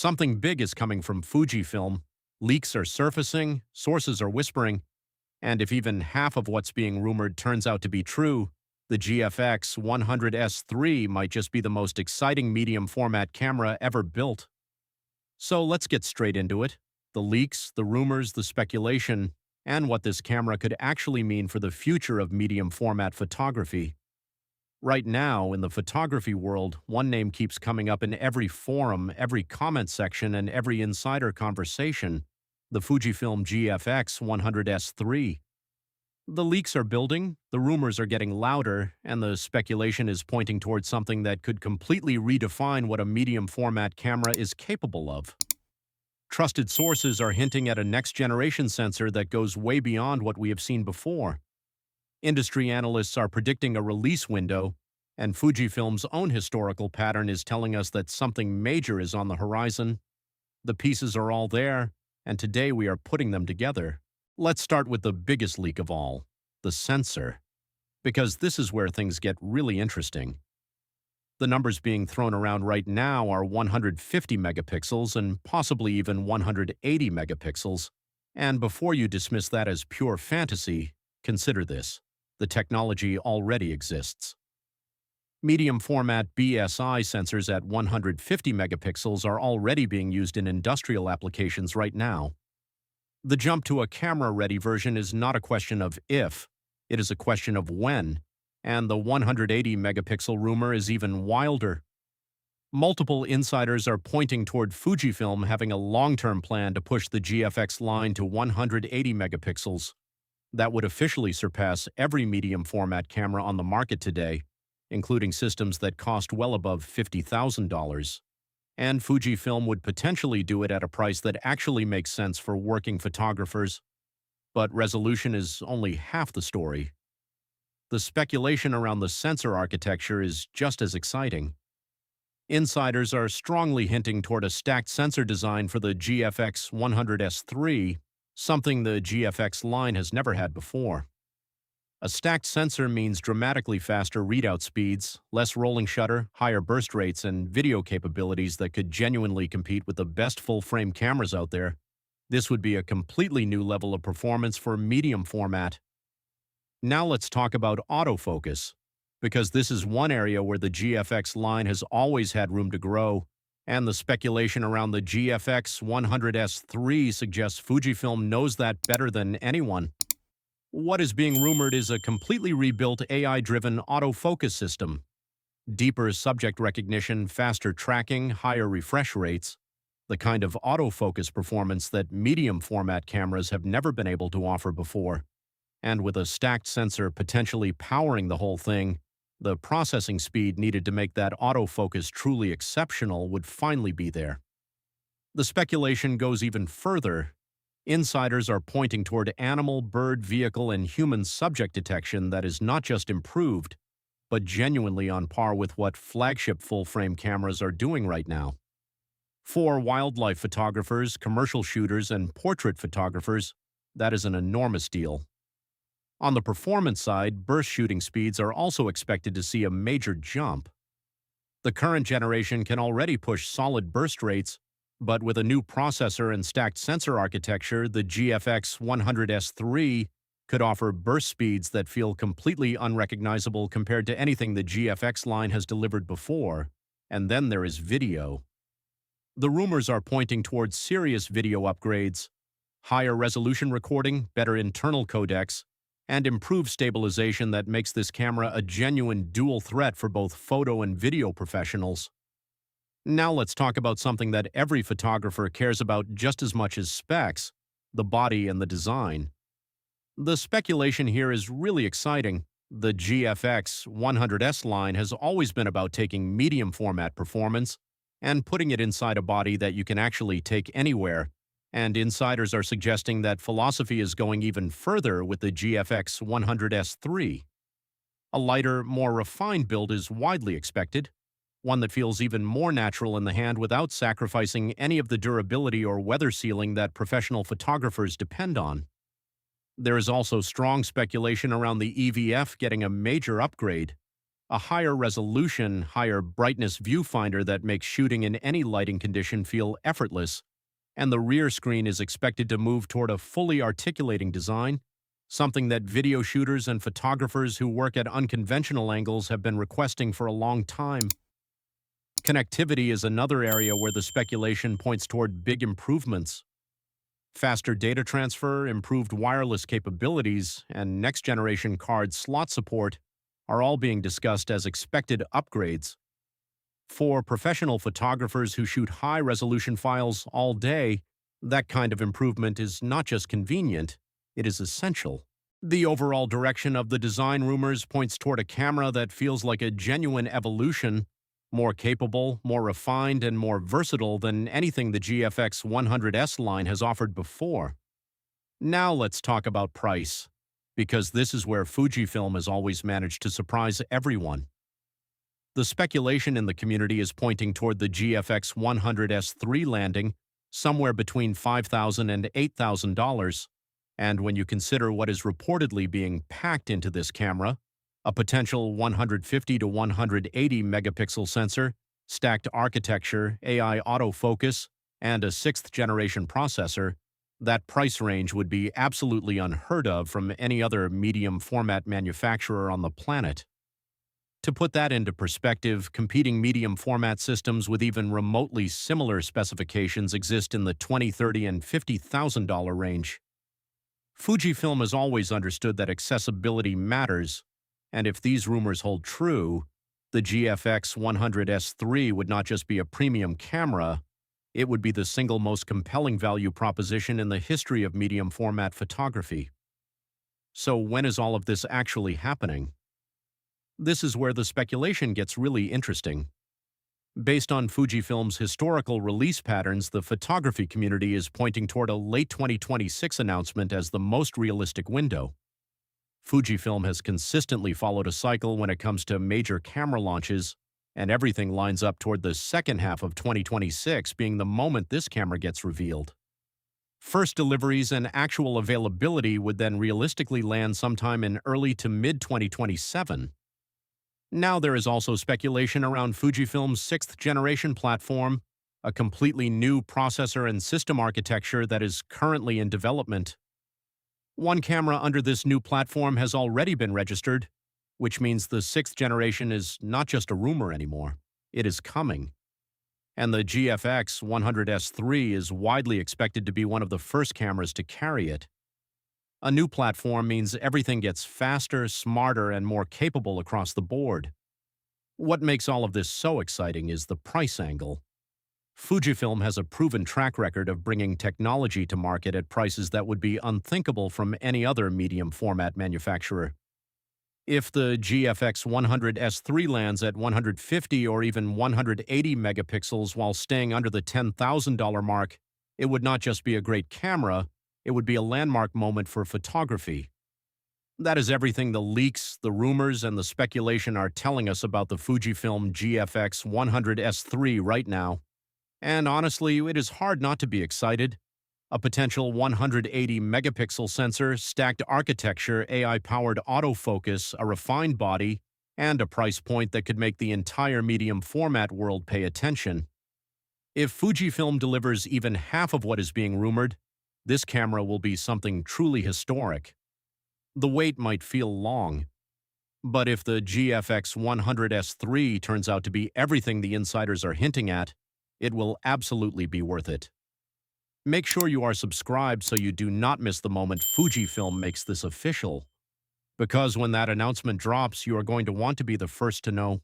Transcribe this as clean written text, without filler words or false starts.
Something big is coming from Fujifilm. Leaks are surfacing, sources are whispering, and if even half of what's being rumored turns out to be true, the GFX 100S3 might just be the most exciting medium format camera ever built. So let's get straight into it. The leaks, the rumors, the speculation, and what this camera could actually mean for the future of medium format photography. Right now, in the photography world, one name keeps coming up in every forum, every comment section, and every insider conversation: the Fujifilm GFX100S3. The leaks are building, the rumors are getting louder, and the speculation is pointing towards something that could completely redefine what a medium format camera is capable of. Trusted sources are hinting at a next-generation sensor that goes way beyond what we have seen before. Industry analysts are predicting a release window, and Fujifilm's own historical pattern is telling us that something major is on the horizon. The pieces are all there, and today we are putting them together. Let's start with the biggest leak of all, the sensor, because this is where things get really interesting. The numbers being thrown around right now are 150 megapixels and possibly even 180 megapixels. And before you dismiss that as pure fantasy, consider this: the technology already exists. Medium format BSI sensors at 150 megapixels are already being used in industrial applications right now. The jump to a camera-ready version is not a question of if, it is a question of when, and the 180 megapixel rumor is even wilder. Multiple insiders are pointing toward Fujifilm having a long-term plan to push the GFX line to 180 megapixels. That would officially surpass every medium format camera on the market today, including systems that cost well above $50,000. And Fujifilm would potentially do it at a price that actually makes sense for working photographers. But resolution is only half the story. The speculation around the sensor architecture is just as exciting. Insiders are strongly hinting toward a stacked sensor design for the GFX 100S3, something the GFX line has never had before. A stacked sensor means dramatically faster readout speeds, less rolling shutter, higher burst rates, and video capabilities that could genuinely compete with the best full-frame cameras out there. This would be a completely new level of performance for medium format. Now let's talk about autofocus, because this is one area where the GFX line has always had room to grow, and the speculation around the GFX 100S3 suggests Fujifilm knows that better than anyone. What is being rumored is a completely rebuilt AI-driven autofocus system. Deeper subject recognition, faster tracking, higher refresh rates, the kind of autofocus performance that medium format cameras have never been able to offer before. And with a stacked sensor potentially powering the whole thing, the processing speed needed to make that autofocus truly exceptional would finally be there. The speculation goes even further. Insiders are pointing toward animal, bird, vehicle, and human subject detection that is not just improved, but genuinely on par with what flagship full-frame cameras are doing right now. For wildlife photographers, commercial shooters, and portrait photographers, that is an enormous deal. On the performance side, burst shooting speeds are also expected to see a major jump. The current generation can already push solid burst rates, but with a new processor and stacked sensor architecture, the GFX 100S3 could offer burst speeds that feel completely unrecognizable compared to anything the GFX line has delivered before. And then there is video. The rumors are pointing towards serious video upgrades, higher resolution recording, better internal codecs, and improved stabilization that makes this camera a genuine dual threat for both photo and video professionals. Now let's talk about something that every photographer cares about just as much as specs: the body and the design. The speculation here is really exciting. The GFX 100S line has always been about taking medium format performance and putting it inside a body that you can actually take anywhere, and insiders are suggesting that philosophy is going even further with the GFX 100S3. A lighter, more refined build is widely expected, one that feels even more natural in the hand without sacrificing any of the durability or weather sealing that professional photographers depend on. There is also strong speculation around the EVF getting a major upgrade, a higher resolution, higher brightness viewfinder that makes shooting in any lighting condition feel effortless, and the rear screen is expected to move toward a fully articulating design, something that video shooters and photographers who work at unconventional angles have been requesting for a long time. Connectivity is another area where the speculation points toward big improvements. Faster data transfer, improved wireless capabilities, and next-generation card slot support are all being discussed as expected upgrades. For professional photographers who shoot high-resolution files all day, that kind of improvement is not just convenient, it is essential. The overall direction of the design rumors points toward a camera that feels like a genuine evolution, more capable, more refined, and more versatile than anything the GFX100S line has offered before. Now let's talk about price, because this is where Fujifilm has always managed to surprise everyone. The speculation in the community is pointing toward the GFX100S3 landing somewhere between $5,000 and $8,000, and when you consider what is reportedly being packed into this camera, a potential 150 to 180 megapixel sensor, stacked architecture, AI autofocus, and a sixth-generation processor, that price range would be absolutely unheard of from any other medium-format manufacturer on the planet. To put that into perspective, competing medium-format systems with even remotely similar specifications exist in the $20,000, $30,000, and $50,000 range. Fujifilm has always understood that accessibility matters, and if these rumors hold true, the GFX100S3 would not just be a premium camera, it would be the single most compelling value proposition in the history of medium-format photography. So when is all of this actually happening? This is where the speculation gets really interesting. Based on Fujifilm's historical release patterns, the photography community is pointing toward a late 2026 announcement as the most realistic window. Fujifilm has consistently followed a cycle when it comes to major camera launches, and everything lines up toward the second half of 2026 being the moment this camera gets revealed. First deliveries and actual availability would then realistically land sometime in early to mid-2027. Now there is also speculation around Fujifilm's sixth-generation platform, a completely new processor and system architecture that is currently in development. One camera under this new platform has already been registered, which means the sixth generation is not just a rumor anymore. It is coming. And the GFX100S3 is widely expected to be one of the first cameras to carry it. A new platform means everything gets faster, smarter, and more capable across the board. What makes all of this so exciting is the price angle. Fujifilm has a proven track record of bringing technology to market at prices that would be unthinkable from any other medium-format manufacturer. If the GFX100S3 lands at 150 or even 180 megapixels while staying under the $10,000 mark, it would not just be a great camera, it would be a landmark moment for photography. That is everything the leaks, the rumors, and the speculation are telling us about the Fujifilm GFX100S3 right now. And honestly, it is hard not to be excited. A potential 180 megapixel sensor, stacked architecture, AI-powered autofocus, a refined body, and a price point that could make the entire medium format world pay attention. If Fujifilm delivers even half of what is being rumored, this camera will be something truly historic. The wait might feel long, but if the GFX100S3 turns out to be everything the insiders are hinting at, it will absolutely be worth it. Make sure you are subscribed so you do not miss the moment Fujifilm makes this official, because when that announcement drops, you are going to want to be the first to know.